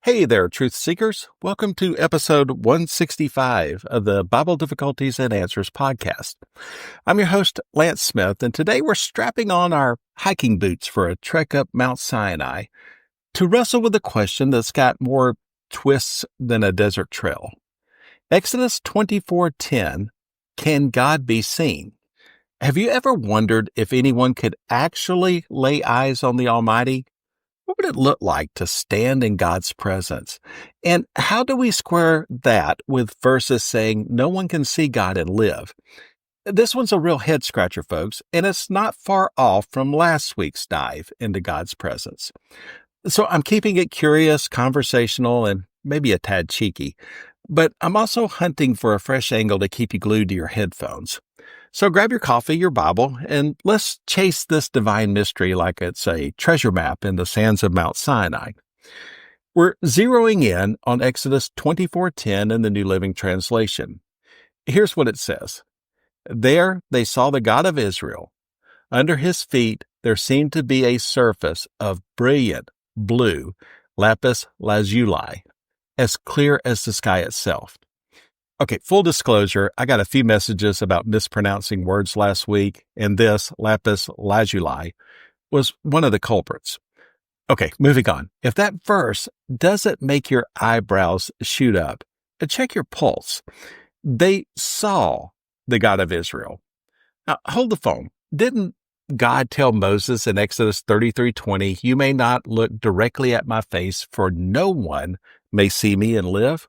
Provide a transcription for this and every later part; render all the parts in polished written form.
Hey there, truth seekers. Welcome to episode 165 of the Bible Difficulties and Answers podcast. I'm your host, Lance Smith, and today we're strapping on our hiking boots for a trek up Mount Sinai to wrestle with a question that's got more twists than a desert trail. Exodus 24:10, can God be seen? Have you ever wondered if anyone could actually lay eyes on the Almighty? What would it look like to stand in God's presence? And how do we square that with verses saying no one can see God and live? This one's a real head scratcher, folks, and it's not far off from last week's dive into God's presence. So I'm keeping it curious, conversational, and maybe a tad cheeky, but I'm also hunting for a fresh angle to keep you glued to your headphones. So grab your coffee, your Bible, and let's chase this divine mystery like it's a treasure map in the sands of Mount Sinai. We're zeroing in on Exodus 24:10 in the New Living Translation. Here's what it says. There they saw the God of Israel. Under his feet there seemed to be a surface of brilliant blue lapis lazuli, as clear as the sky itself. Okay, full disclosure, I got a few messages about mispronouncing words last week, and this, lapis lazuli, was one of the culprits. Okay, moving on. If that verse doesn't make your eyebrows shoot up, check your pulse. They saw the God of Israel. Now, hold the phone. Didn't God tell Moses in Exodus 33:20, you may not look directly at my face, for no one may see me and live?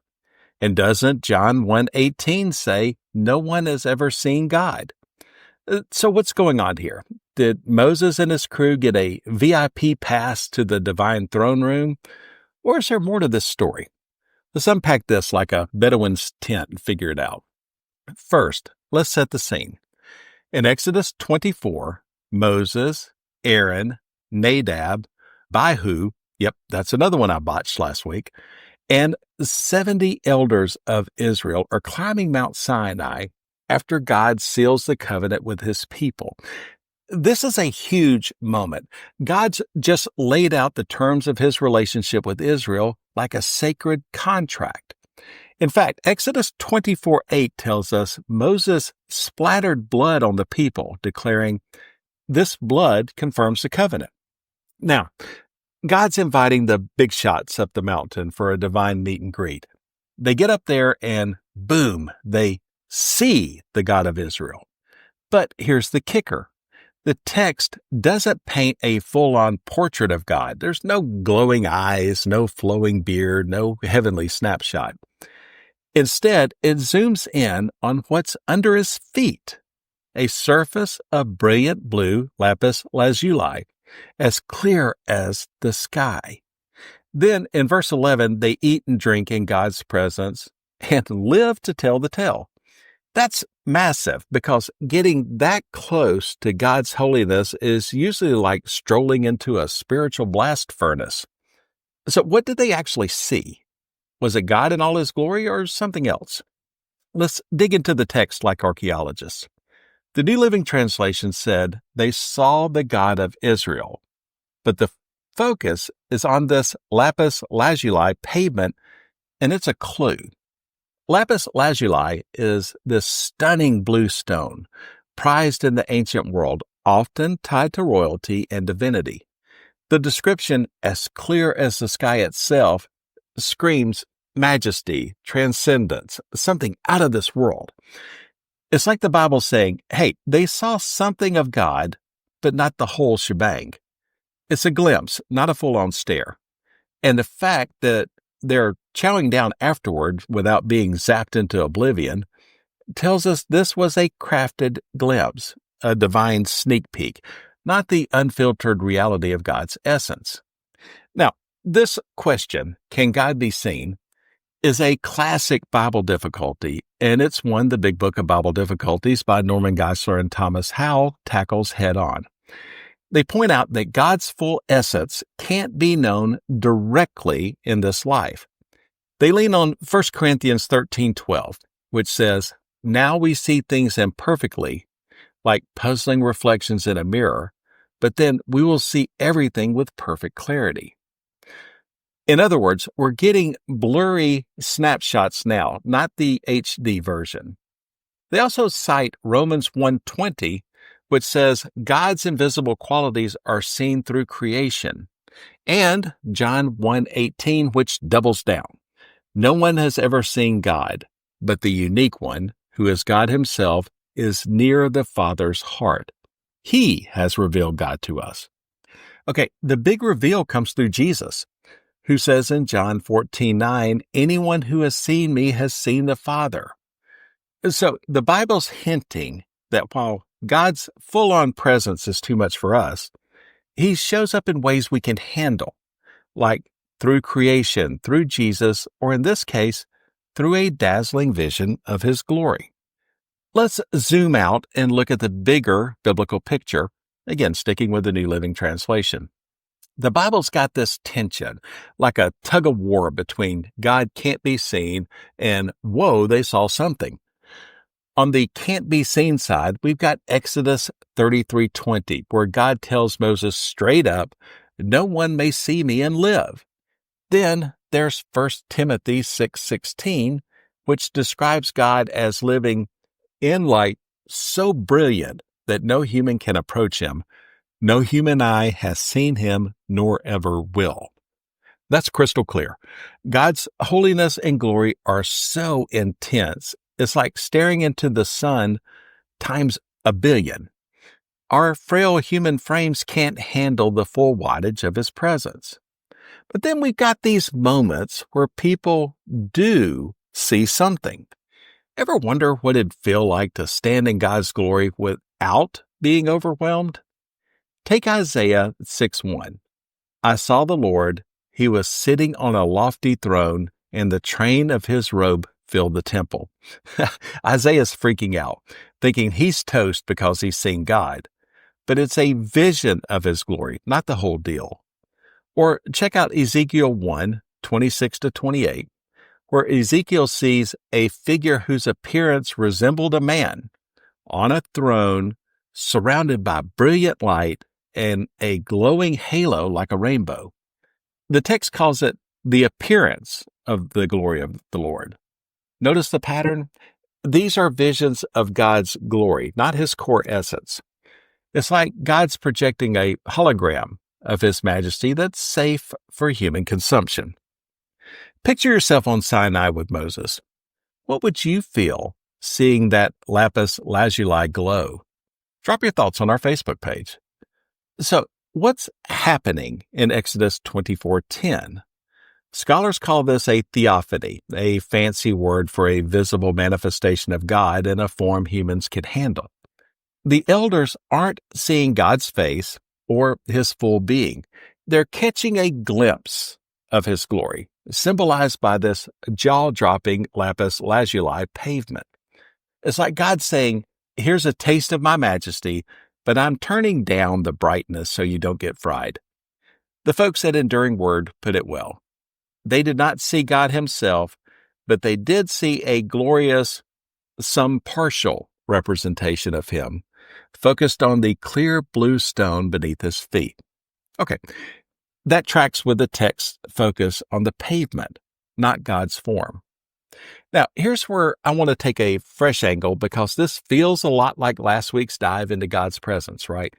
And doesn't John 1:18 say, no one has ever seen God? So what's going on here? Did Moses and his crew get a VIP pass to the divine throne room? Or is there more to this story? Let's unpack this like a Bedouin's tent and figure it out. First, let's set the scene. In Exodus 24, Moses, Aaron, Nadab, Abihu, yep, that's another one I botched last week, and 70 elders of Israel are climbing Mount Sinai after God seals the covenant with his people. This is a huge moment. God's just laid out the terms of his relationship with Israel like a sacred contract. In fact, Exodus 24:8 tells us Moses splattered blood on the people, declaring, this blood confirms the covenant. Now, God's inviting the big shots up the mountain for a divine meet and greet. They get up there and boom, they see the God of Israel. But here's the kicker. The text doesn't paint a full-on portrait of God. There's no glowing eyes, no flowing beard, no heavenly snapshot. Instead, it zooms in on what's under his feet, a surface of brilliant blue lapis lazuli, as clear as the sky. Then in verse 11, they eat and drink in God's presence and live to tell the tale. That's massive because getting that close to God's holiness is usually like strolling into a spiritual blast furnace. So what did they actually see? Was it God in all his glory or something else? Let's dig into the text like archaeologists. The New Living Translation said they saw the God of Israel, but the focus is on this lapis lazuli pavement, and it's a clue. Lapis lazuli is this stunning blue stone, prized in the ancient world, often tied to royalty and divinity. The description, as clear as the sky itself, screams majesty, transcendence, something out of this world. It's like the Bible saying, hey, they saw something of God, but not the whole shebang. It's a glimpse, not a full-on stare. And the fact that they're chowing down afterward without being zapped into oblivion tells us this was a crafted glimpse, a divine sneak peek, not the unfiltered reality of God's essence. Now, this question, can God be seen, is a classic Bible difficulty, and it's one the Big Book of Bible Difficulties by Norman Geisler and Thomas Howell tackles head on. They point out that God's full essence can't be known directly in this life. They lean on 1 Corinthians 13:12, which says, now we see things imperfectly, like puzzling reflections in a mirror, but then we will see everything with perfect clarity. In other words, we're getting blurry snapshots now, not the HD version. They also cite Romans 1:20, which says God's invisible qualities are seen through creation, and John 1:18, which doubles down. No one has ever seen God, but the unique one, who is God himself, is near the Father's heart. He has revealed God to us. Okay, the big reveal comes through Jesus, who says in John 14:9, anyone who has seen me has seen the Father. So the Bible's hinting that while God's full-on presence is too much for us, he shows up in ways we can handle, like through creation, through Jesus, or in this case, through a dazzling vision of his glory. Let's zoom out and look at the bigger biblical picture, again, sticking with the New Living Translation. The Bible's got this tension, like a tug of war between God can't be seen and, whoa, they saw something. On the can't be seen side, we've got Exodus 33:20, where God tells Moses straight up, no one may see me and live. Then there's 1 Timothy 6:16, which describes God as living in light so brilliant that no human can approach him. No human eye has seen him nor ever will. That's crystal clear. God's holiness and glory are so intense. It's like staring into the sun times a billion. Our frail human frames can't handle the full wattage of his presence. But then we've got these moments where people do see something. Ever wonder what it'd feel like to stand in God's glory without being overwhelmed? Take Isaiah 6:1. I saw the Lord, he was sitting on a lofty throne, and the train of his robe filled the temple. Isaiah's freaking out, thinking he's toast because he's seen God. But it's a vision of his glory, not the whole deal. Or check out Ezekiel 1:26-28, where Ezekiel sees a figure whose appearance resembled a man on a throne, surrounded by brilliant light and a glowing halo like a rainbow. The text calls it the appearance of the glory of the Lord. Notice the pattern? These are visions of God's glory, not his core essence. It's like God's projecting a hologram of his majesty that's safe for human consumption. Picture yourself on Sinai with Moses. What would you feel seeing that lapis lazuli glow? Drop your thoughts on our Facebook page. So, what's happening in Exodus 24:10? Scholars call this a theophany, a fancy word for a visible manifestation of God in a form humans can handle. The elders aren't seeing God's face or his full being. They're catching a glimpse of his glory, symbolized by this jaw-dropping lapis lazuli pavement. It's like God saying, here's a taste of my majesty, but I'm turning down the brightness so you don't get fried. The folks at Enduring Word put it well. They did not see God himself, but they did see a glorious, some partial representation of him, focused on the clear blue stone beneath his feet. Okay, that tracks with the text's focus on the pavement, not God's form. Now, here's where I want to take a fresh angle because this feels a lot like last week's dive into God's presence, right?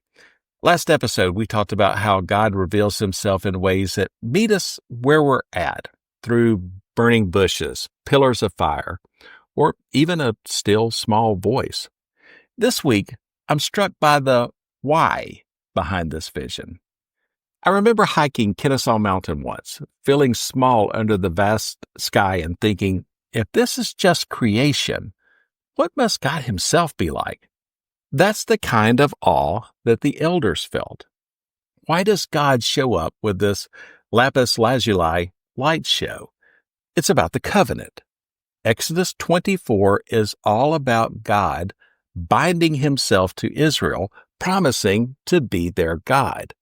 Last episode, we talked about how God reveals himself in ways that meet us where we're at, through burning bushes, pillars of fire, or even a still small voice. This week, I'm struck by the why behind this vision. I remember hiking Kennesaw Mountain once, feeling small under the vast sky and thinking, if this is just creation, what must God himself be like? That's the kind of awe that the elders felt. Why does God show up with this lapis lazuli light show? It's about the covenant. Exodus 24 is all about God binding himself to Israel, promising to be their God.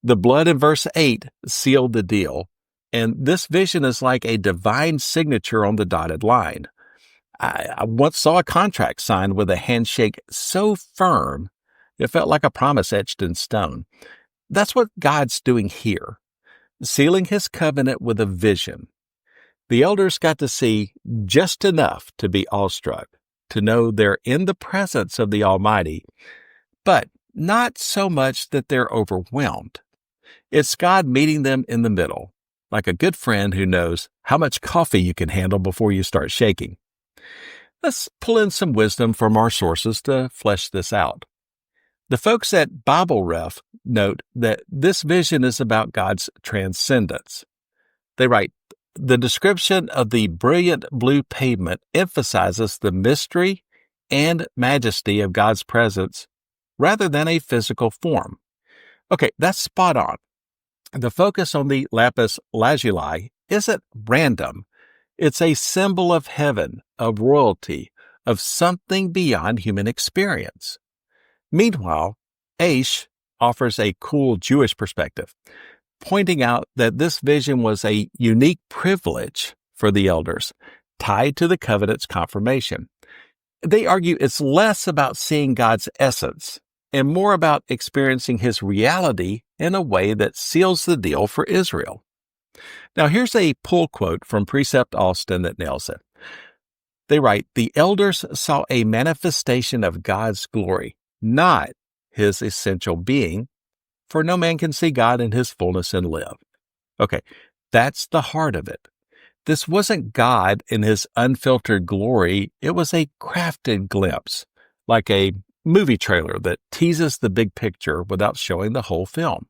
The blood in verse 8 sealed the deal, and this vision is like a divine signature on the dotted line. I once saw a contract signed with a handshake so firm, it felt like a promise etched in stone. That's what God's doing here. sealing his covenant with a vision. The elders got to see just enough to be awestruck, to know they're in the presence of the Almighty, but not so much that they're overwhelmed. It's God meeting them in the middle, like a good friend who knows how much coffee you can handle before you start shaking. Let's pull in some wisdom from our sources to flesh this out. The folks at Bible Ref note that this vision is about God's transcendence. They write, the description of the brilliant blue pavement emphasizes the mystery and majesty of God's presence rather than a physical form. Okay, that's spot on. The focus on the lapis lazuli isn't random. It's a symbol of heaven, of royalty, of something beyond human experience. Meanwhile, Aish offers a cool Jewish perspective, pointing out that this vision was a unique privilege for the elders, tied to the covenant's confirmation. They argue it's less about seeing God's essence and more about experiencing his reality in a way that seals the deal for Israel. Now, here's a pull quote from Precept Austin that nails it. They write, the elders saw a manifestation of God's glory, not his essential being, for no man can see God in his fullness and live. Okay, that's the heart of it. This wasn't God in his unfiltered glory. It was a crafted glimpse, like a movie trailer that teases the big picture without showing the whole film.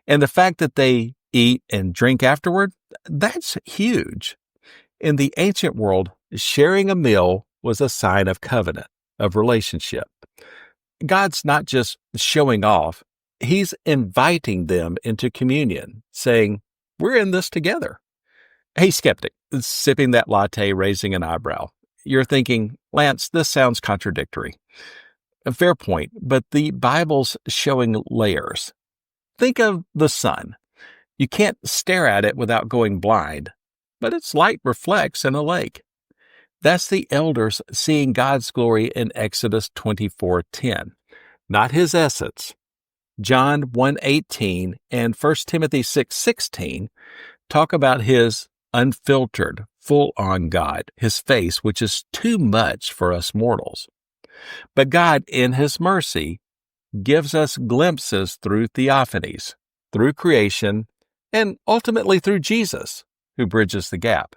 And the fact that they eat and drink afterward, that's huge. In the ancient world, sharing a meal was a sign of covenant, of relationship. God's not just showing off, he's inviting them into communion, saying, we're in this together. Hey, skeptic, sipping that latte, raising an eyebrow. You're thinking, Lance, this sounds contradictory. A fair point, but the Bible's showing layers. Think of the sun. You can't stare at it without going blind, but its light reflects in a lake. That's the elders seeing God's glory in Exodus 24:10, not his essence. John 1:18 and 1 Timothy 6:16 talk about his unfiltered, full-on God, his face, which is too much for us mortals. But God, in his mercy, gives us glimpses through theophanies, through creation, and ultimately through Jesus, who bridges the gap.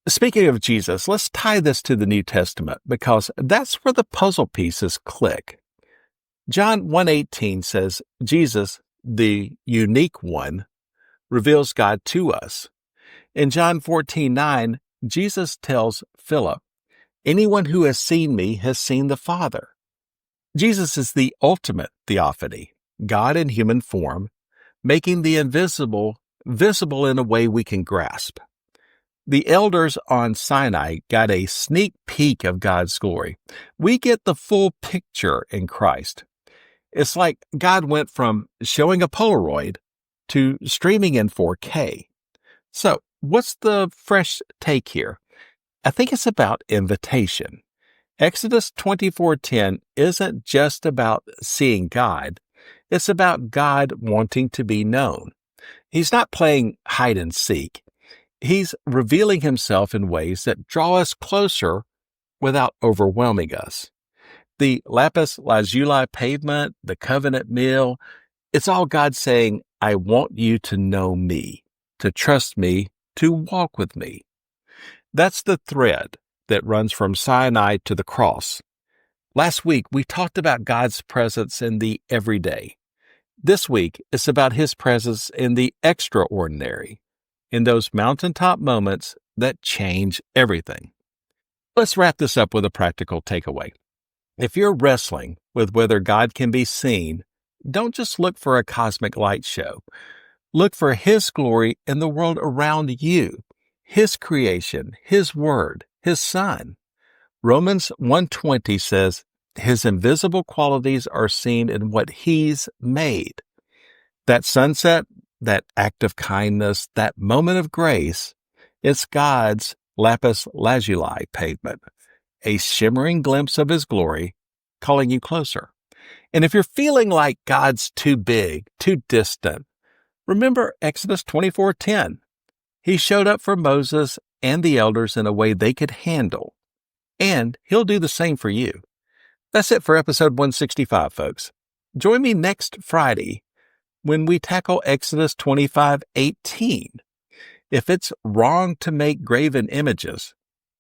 Speaking of Jesus, let's tie this to the New Testament because that's where the puzzle pieces click. John 1:18 says, Jesus, the unique one, reveals God to us. In John 14:9, Jesus tells Philip, anyone who has seen me has seen the Father. Jesus is the ultimate theophany, God in human form, making the invisible visible in a way we can grasp. The elders on Sinai got a sneak peek of God's glory. We get the full picture in Christ. It's like God went from showing a Polaroid to streaming in 4K. So, what's the fresh take here? I think it's about invitation. Exodus 24:10 isn't just about seeing God. It's about God wanting to be known. He's not playing hide and seek. He's revealing himself in ways that draw us closer without overwhelming us. The lapis lazuli pavement, the covenant meal, it's all God saying, I want you to know me, to trust me, to walk with me. That's the thread that runs from Sinai to the cross. Last week, we talked about God's presence in the everyday. This week, it's about his presence in the extraordinary, in those mountaintop moments that change everything. Let's wrap this up with a practical takeaway. If you're wrestling with whether God can be seen, don't just look for a cosmic light show. Look for his glory in the world around you, his creation, his word, his son. Romans 1:20 says, his invisible qualities are seen in what he's made. That sunset, that act of kindness, that moment of grace, it's God's lapis lazuli pavement, a shimmering glimpse of his glory, calling you closer. And if you're feeling like God's too big, too distant, Remember Exodus 24:10. He showed up for Moses and the elders in a way they could handle, and he'll do the same for you. That's it for episode 165, folks. Join me next Friday when we tackle Exodus 25:18. If it's wrong to make graven images,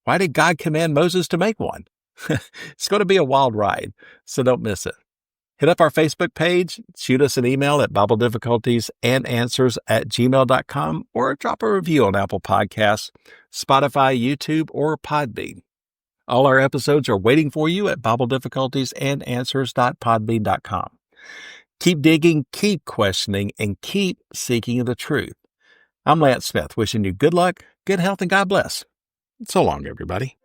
why did God command Moses to make one? It's going to be a wild ride, so don't miss it. Hit up our Facebook page, shoot us an email at BibleDifficultiesAndAnswers@gmail.com, or drop a review on Apple Podcasts, Spotify, YouTube, or Podbean. All our episodes are waiting for you at BibleDifficultiesAndAnswers.podbean.com. Keep digging, keep questioning, and keep seeking the truth. I'm Lance Smith, wishing you good luck, good health, and God bless. So long, everybody.